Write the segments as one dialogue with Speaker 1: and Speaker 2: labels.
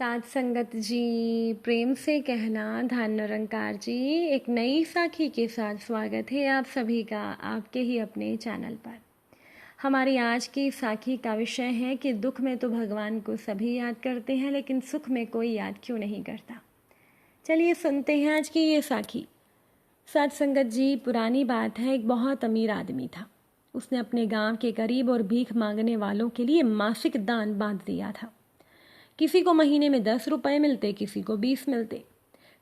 Speaker 1: साध संगत जी, प्रेम से कहना धन निरंकार जी। एक नई साखी के साथ स्वागत है आप सभी का आपके ही अपने चैनल पर। हमारी आज की साखी का विषय है कि दुख में तो भगवान को सभी याद करते हैं, लेकिन सुख में कोई याद क्यों नहीं करता। चलिए सुनते हैं आज की ये साखी। साध संगत जी, पुरानी बात है, एक बहुत अमीर आदमी था। उसने अपने गांव के गरीब और भीख मांगने वालों के लिए मासिक दान बांध दिया था। किसी को महीने में 10 रुपए मिलते, किसी को 20 मिलते।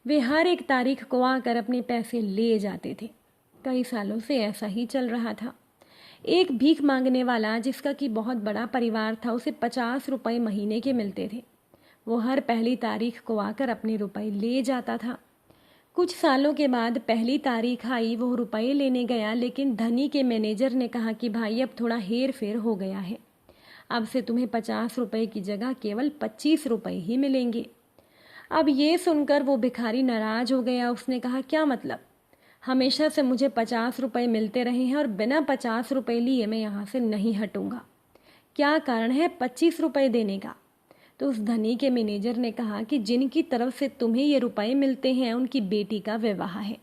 Speaker 1: वे हर एक तारीख को आकर अपने पैसे ले जाते थे। कई सालों से ऐसा ही चल रहा था। एक भीख मांगने वाला, जिसका कि बहुत बड़ा परिवार था, उसे 50 रुपए महीने के मिलते थे। वो हर पहली तारीख को आकर अपने रुपए ले जाता था। कुछ सालों के बाद पहली तारीख आई, वो रुपए लेने गया, लेकिन धनी के मैनेजर ने कहा कि भाई अब थोड़ा हेर फेर हो गया है, अब से तुम्हें 50 रुपए की जगह केवल 25 रुपए ही मिलेंगे। अब ये सुनकर वो भिखारी नाराज हो गया। उसने कहा, क्या मतलब, हमेशा से मुझे 50 रुपए मिलते रहे हैं और बिना 50 रुपए लिए मैं यहाँ से नहीं हटूंगा। क्या कारण है 25 रुपए देने का? तो उस धनी के मैनेजर ने कहा कि जिनकी तरफ से तुम्हें ये रुपए मिलते हैं, उनकी बेटी का विवाह है।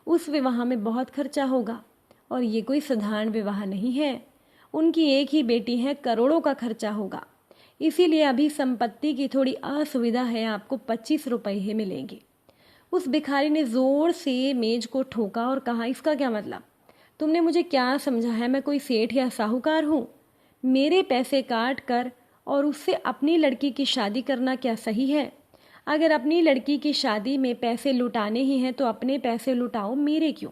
Speaker 1: उस विवाह में बहुत खर्चा होगा, और ये कोई साधारण विवाह नहीं है। उनकी एक ही बेटी है, करोड़ों का खर्चा होगा। इसीलिए अभी संपत्ति की थोड़ी असुविधा है, आपको 25 रुपए ही मिलेंगे। उस भिखारी ने जोर से मेज को ठोका और कहा, इसका क्या मतलब? तुमने मुझे क्या समझा है? मैं कोई सेठ या साहूकार हूँ? मेरे पैसे काट कर और उससे अपनी लड़की की शादी करना क्या सही है? अगर अपनी लड़की की शादी में पैसे लुटाने ही हैं तो अपने पैसे लुटाओ, मेरे क्यों?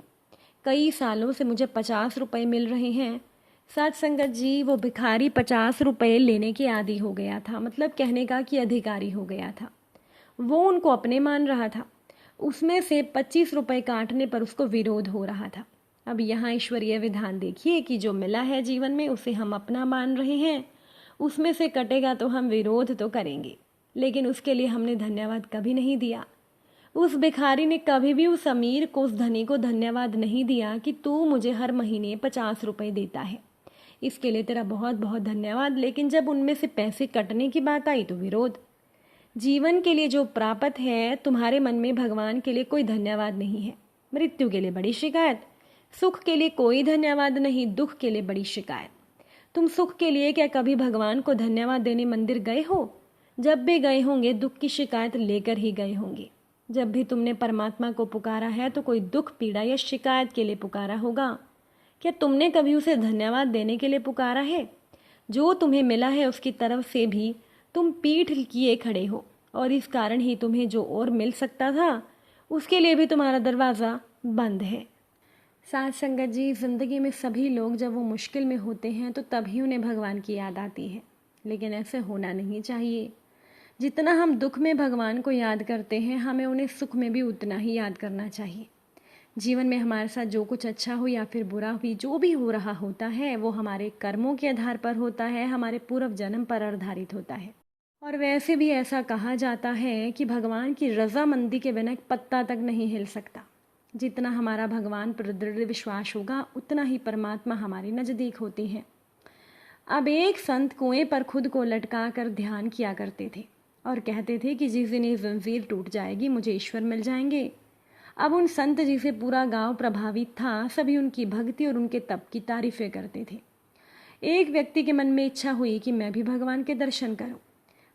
Speaker 1: कई सालों से मुझे 50 रुपए मिल रहे हैं। साथ संगत जी, वो भिखारी 50 रुपए लेने के आदी हो गया था, मतलब कहने का कि अधिकारी हो गया था। वो उनको अपने मान रहा था। उसमें से 25 रुपए काटने पर उसको विरोध हो रहा था। अब यहाँ ईश्वरीय विधान देखिए कि जो मिला है जीवन में, उसे हम अपना मान रहे हैं, उसमें से कटेगा तो हम विरोध तो करेंगे, लेकिन उसके लिए हमने धन्यवाद कभी नहीं दिया। उस भिखारी ने कभी भी उस अमीर को, उस धनी को धन्यवाद नहीं दिया कि तू मुझे हर महीने 50 रुपए देता है, इसके लिए तेरा बहुत बहुत धन्यवाद। लेकिन जब उनमें से पैसे कटने की बात आई तो विरोध। जीवन के लिए जो प्राप्त है, तुम्हारे मन में भगवान के लिए कोई धन्यवाद नहीं है। मृत्यु के लिए बड़ी शिकायत, सुख के लिए कोई धन्यवाद नहीं, दुख के लिए बड़ी शिकायत। तुम सुख के लिए क्या कभी भगवान को धन्यवाद देने मंदिर गए हो? जब भी गए होंगे दुख की शिकायत लेकर ही गए होंगे। जब भी तुमने परमात्मा को पुकारा है तो कोई दुख, पीड़ा या शिकायत के लिए पुकारा होगा। क्या तुमने कभी उसे धन्यवाद देने के लिए पुकारा है? जो तुम्हें मिला है उसकी तरफ से भी तुम पीठ किए खड़े हो, और इस कारण ही तुम्हें जो और मिल सकता था उसके लिए भी तुम्हारा दरवाज़ा बंद है। साथ संगत जी, ज़िंदगी में सभी लोग जब वो मुश्किल में होते हैं तो तभी उन्हें भगवान की याद आती है, लेकिन ऐसे होना नहीं चाहिए। जितना हम दुख में भगवान को याद करते हैं, हमें उन्हें सुख में भी उतना ही याद करना चाहिए। जीवन में हमारे साथ जो कुछ अच्छा हो या फिर बुरा भी जो भी हो रहा होता है, वो हमारे कर्मों के आधार पर होता है, हमारे पूर्व जन्म पर आधारित होता है। और वैसे भी ऐसा कहा जाता है कि भगवान की रजामंदी के बिना एक पत्ता तक नहीं हिल सकता। जितना हमारा भगवान पर दृढ़ विश्वास होगा, उतना ही परमात्मा हमारे नज़दीक होते हैं। अब एक संत कुएं पर खुद को लटका कर ध्यान किया करते थे और कहते थे कि जिस दिन ये जंजीर टूट जाएगी, मुझे ईश्वर मिल जाएंगे। अब उन संत जी से पूरा गांव प्रभावित था। सभी उनकी भक्ति और उनके तप की तारीफें करते थे। एक व्यक्ति के मन में इच्छा हुई कि मैं भी भगवान के दर्शन करूं।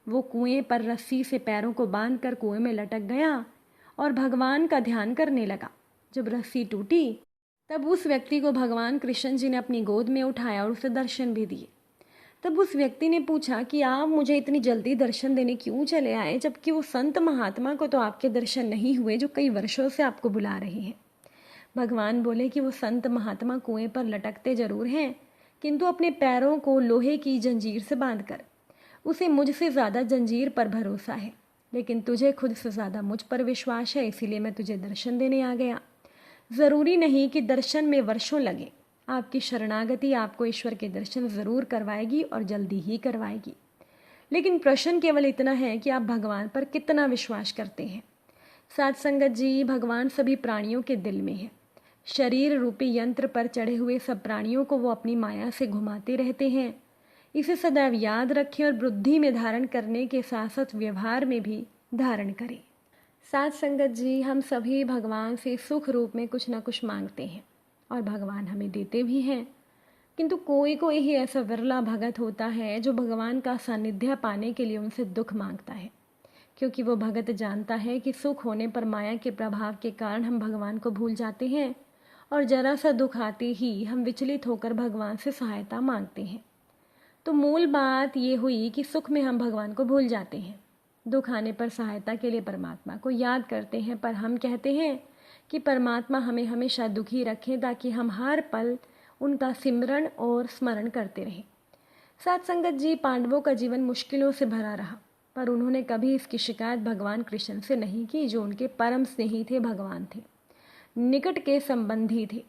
Speaker 1: वो कुएं पर रस्सी से पैरों को बांधकर कुएं में लटक गया और भगवान का ध्यान करने लगा। जब रस्सी टूटी तब उस व्यक्ति को भगवान कृष्ण जी ने अपनी गोद में उठाया और उसे दर्शन भी दिए। तब उस व्यक्ति ने पूछा कि आप मुझे इतनी जल्दी दर्शन देने क्यों चले आए, जबकि वो संत महात्मा को तो आपके दर्शन नहीं हुए जो कई वर्षों से आपको बुला रहे हैं। भगवान बोले कि वो संत महात्मा कुएं पर लटकते जरूर हैं, किंतु अपने पैरों को लोहे की जंजीर से बांधकर। उसे मुझसे ज़्यादा जंजीर पर भरोसा है, लेकिन तुझे खुद से ज़्यादा मुझ पर विश्वास है, इसीलिए मैं तुझे दर्शन देने आ गया। ज़रूरी नहीं कि दर्शन में वर्षों लगे, आपकी शरणागति आपको ईश्वर के दर्शन ज़रूर करवाएगी और जल्दी ही करवाएगी। लेकिन प्रश्न केवल इतना है कि आप भगवान पर कितना विश्वास करते हैं। साथ संगत जी, भगवान सभी प्राणियों के दिल में है। शरीर रूपी यंत्र पर चढ़े हुए सब प्राणियों को वो अपनी माया से घुमाते रहते हैं। इसे सदैव याद रखें और बुद्धि में धारण करने के साथ साथ व्यवहार में भी धारण करें। साथ संगत जी, हम सभी भगवान से सुख रूप में कुछ ना कुछ मांगते हैं और भगवान हमें देते भी हैं, किंतु कोई कोई ही ऐसा विरला भगत होता है जो भगवान का सानिध्य पाने के लिए उनसे दुख मांगता है, क्योंकि वो भगत जानता है कि सुख होने पर माया के प्रभाव के कारण हम भगवान को भूल जाते हैं और जरा सा दुख आते ही हम विचलित होकर भगवान से सहायता मांगते हैं। तो मूल बात ये हुई कि सुख में हम भगवान को भूल जाते हैं, दुख आने पर सहायता के लिए परमात्मा को याद करते हैं, पर हम कहते हैं कि परमात्मा हमें हमेशा दुखी रखें ताकि हम हर पल उनका सिमरण और स्मरण करते रहें। साथ संगत जी, पांडवों का जीवन मुश्किलों से भरा रहा, पर उन्होंने कभी इसकी शिकायत भगवान कृष्ण से नहीं की, जो उनके परम स्नेही थे, भगवान थे, निकट के संबंधी थे।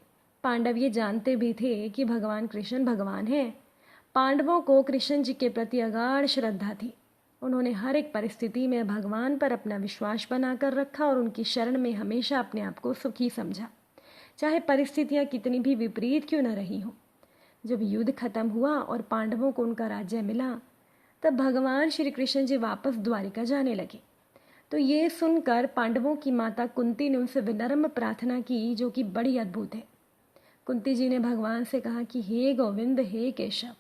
Speaker 1: पांडव ये जानते भी थे कि भगवान कृष्ण भगवान हैं। पांडवों को कृष्ण जी के प्रति अगाध श्रद्धा थी। उन्होंने हर एक परिस्थिति में भगवान पर अपना विश्वास बनाकर रखा और उनकी शरण में हमेशा अपने आप को सुखी समझा, चाहे परिस्थितियाँ कितनी भी विपरीत क्यों न रही हों। जब युद्ध खत्म हुआ और पांडवों को उनका राज्य मिला, तब भगवान श्री कृष्ण जी वापस द्वारिका जाने लगे। तो ये सुनकर पांडवों की माता कुंती ने उनसे विनम्र प्रार्थना की, जो कि बड़ी अद्भुत है। कुंती जी ने भगवान से कहा कि हे गोविंद, हे केशव,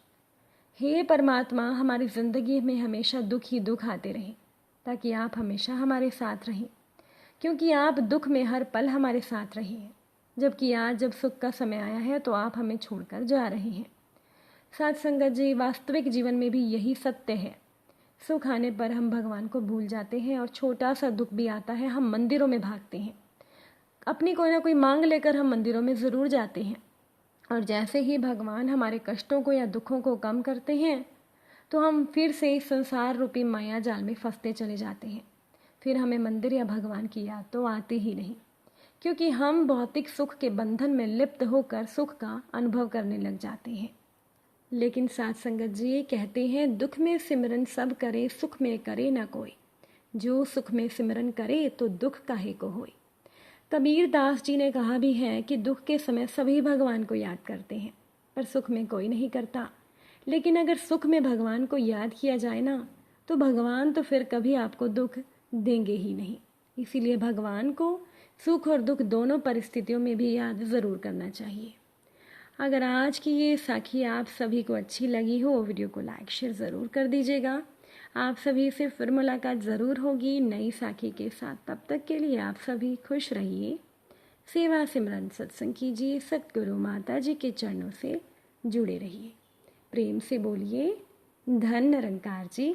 Speaker 1: हे परमात्मा, हमारी ज़िंदगी में हमेशा दुख ही दुख आते रहें, ताकि आप हमेशा हमारे साथ रहें, क्योंकि आप दुख में हर पल हमारे साथ रहे हैं, जबकि आज जब सुख का समय आया है तो आप हमें छोड़कर जा रहे हैं। साथ संगत जी, वास्तविक जीवन में भी यही सत्य है। सुख आने पर हम भगवान को भूल जाते हैं और छोटा सा दुख भी आता है हम मंदिरों में भागते हैं, अपनी कोई ना कोई मांग लेकर हम मंदिरों में ज़रूर जाते हैं, और जैसे ही भगवान हमारे कष्टों को या दुखों को कम करते हैं तो हम फिर से इस संसार रूपी माया जाल में फंसते चले जाते हैं। फिर हमें मंदिर या भगवान की याद तो आती ही नहीं, क्योंकि हम भौतिक सुख के बंधन में लिप्त होकर सुख का अनुभव करने लग जाते हैं। लेकिन साथ संगत जी ये कहते हैं, दुख में सिमरन सब करे, सुख में करे ना कोई। जो सुख में सिमरन करे तो दुख काहे को होए। कबीर दास जी ने कहा भी है कि दुख के समय सभी भगवान को याद करते हैं, पर सुख में कोई नहीं करता। लेकिन अगर सुख में भगवान को याद किया जाए ना, तो भगवान तो फिर कभी आपको दुख देंगे ही नहीं। इसीलिए भगवान को सुख और दुख दोनों परिस्थितियों में भी याद ज़रूर करना चाहिए। अगर आज की ये साखी आप सभी को अच्छी लगी हो, वीडियो को लाइक शेयर ज़रूर कर दीजिएगा। आप सभी से फिर मुलाकात ज़रूर होगी नई साखी के साथ। तब तक के लिए आप सभी खुश रहिए, सेवा सिमरन सत्संग कीजिए, सतगुरु माता जी के चरणों से जुड़े रहिए। प्रेम से बोलिए धन निरंकार जी